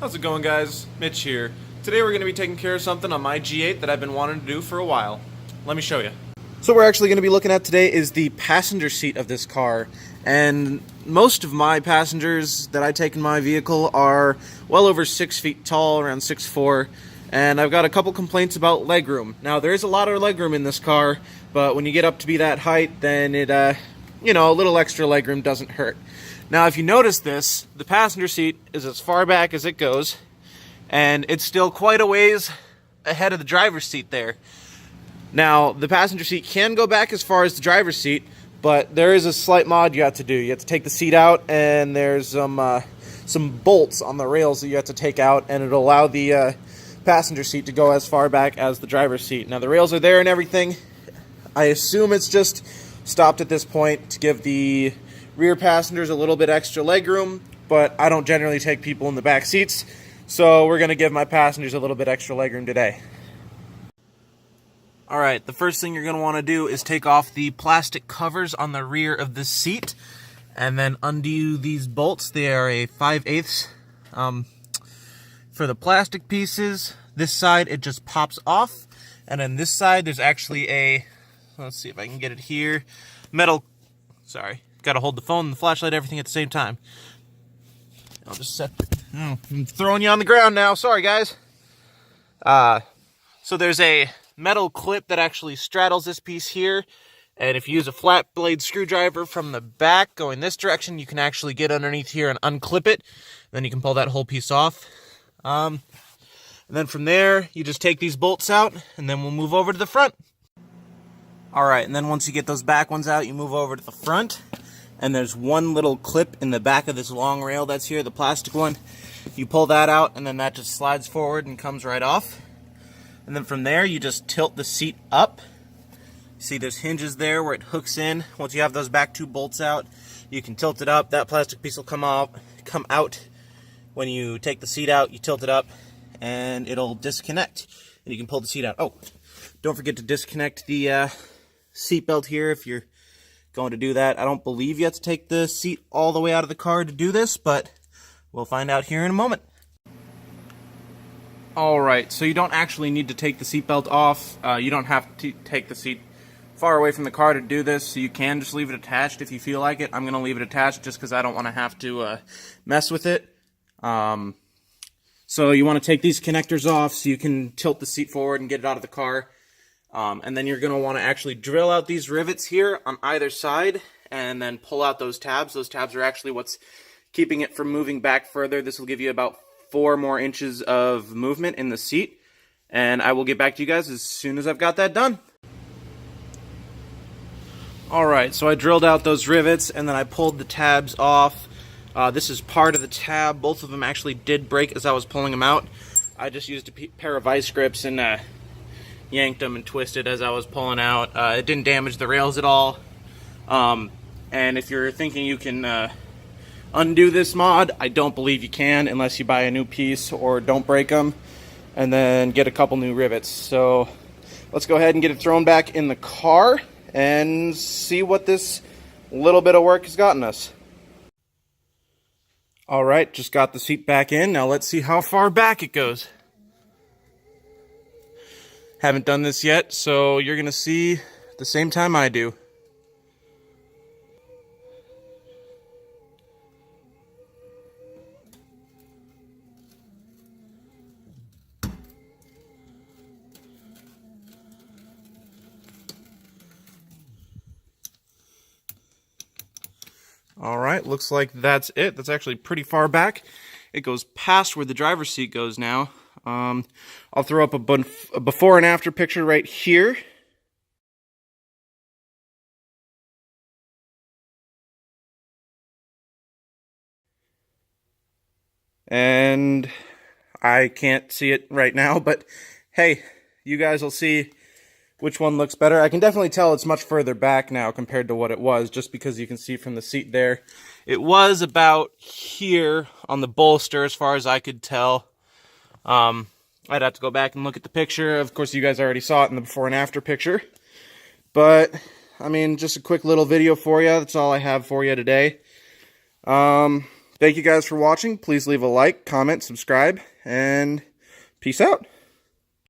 How's it going, guys? Mitch here. Today we're going to be taking care of something on my G8 that I've been wanting to do for a while. Let me show you. So what we're actually going to be looking at today is the passenger seat of this car. And most of my passengers that I take in my vehicle are well over 6 feet tall, around 6'4". And I've got a couple complaints about legroom. Now, there is a lot of legroom in this car, but when you get up to be that height, then it, a little extra legroom doesn't hurt. Now, if you notice this, the passenger seat is as far back as it goes, and it's still quite a ways ahead of the driver's seat there. Now, the passenger seat can go back as far as the driver's seat, but there is a slight mod you have to do. You have to take the seat out, and there's some bolts on the rails that you have to take out, and it'll allow the passenger seat to go as far back as the driver's seat. Now, the rails are there and everything. I assume it's just stopped at this point to give the rear passengers a little bit extra legroom, but I don't generally take people in the back seats, so we're going to give my passengers a little bit extra legroom today. Alright, the first thing you're going to want to do is take off the plastic covers on the rear of the seat, and then undo these bolts. They are a 5/8. For the plastic pieces, this side it just pops off, and then this side there's actually a, let's see if I can get it here, got to hold the phone and the flashlight, everything at the same time. I'll just set, I'm throwing you on the ground now, sorry guys. So there's a metal clip that actually straddles this piece here, and if you use a flat blade screwdriver from the back going this direction, you can actually get underneath here and unclip it. Then you can pull that whole piece off. And then from there, you just take these bolts out, and then we'll move over to the front. Alright, and then once you get those back ones out, you move over to the front, and there's one little clip in the back of this long rail that's here, the plastic one. You pull that out, and then that just slides forward and comes right off. And then from there, you just tilt the seat up. See, there's hinges there where it hooks in. Once you have those back two bolts out, you can tilt it up. That plastic piece will come out. When you take the seat out, you tilt it up, and it'll disconnect, and you can pull the seat out. Oh, don't forget to disconnect the seat belt here if you're going to do that. I don't believe you have to take the seat all the way out of the car to do this, but we'll find out here in a moment. Alright, so you don't actually need to take the seat belt off. You don't have to take the seat far away from the car to do this, so you can just leave it attached if you feel like it. I'm going to leave it attached just because I don't want to have to mess with it. So you want to take these connectors off so you can tilt the seat forward and get it out of the car. And then you're going to want to actually drill out these rivets here on either side and then pull out those tabs. Those tabs are actually what's keeping it from moving back further. This will give you about 4 more inches of movement in the seat. And I will get back to you guys as soon as I've got that done. Alright, so I drilled out those rivets and then I pulled the tabs off. This is part of the tab. Both of them actually did break as I was pulling them out. I just used a pair of vice grips and yanked them and twisted as I was pulling out. It didn't damage the rails at all. And if you're thinking you can undo this mod, I don't believe you can unless you buy a new piece or don't break them and then get a couple new rivets. So let's go ahead and get it thrown back in the car and see what this little bit of work has gotten us. Alright, just got the seat back in. Now let's see how far back it goes. Haven't done this yet, so you're going to see at the same time I do. Alright, looks like that's it. That's actually pretty far back. It goes past where the driver's seat goes now. I'll throw up a before and after picture right here. And I can't see it right now, but hey, you guys will see which one looks better. I can definitely tell it's much further back now compared to what it was, just because you can see from the seat there. It was about here on the bolster as far as I could tell. I'd have to go back and look at the picture. Of course, you guys already saw it in the before and after picture. But, I mean, just a quick little video for you. That's all I have for you today. Thank you guys for watching. Please leave a like, comment, subscribe, and peace out.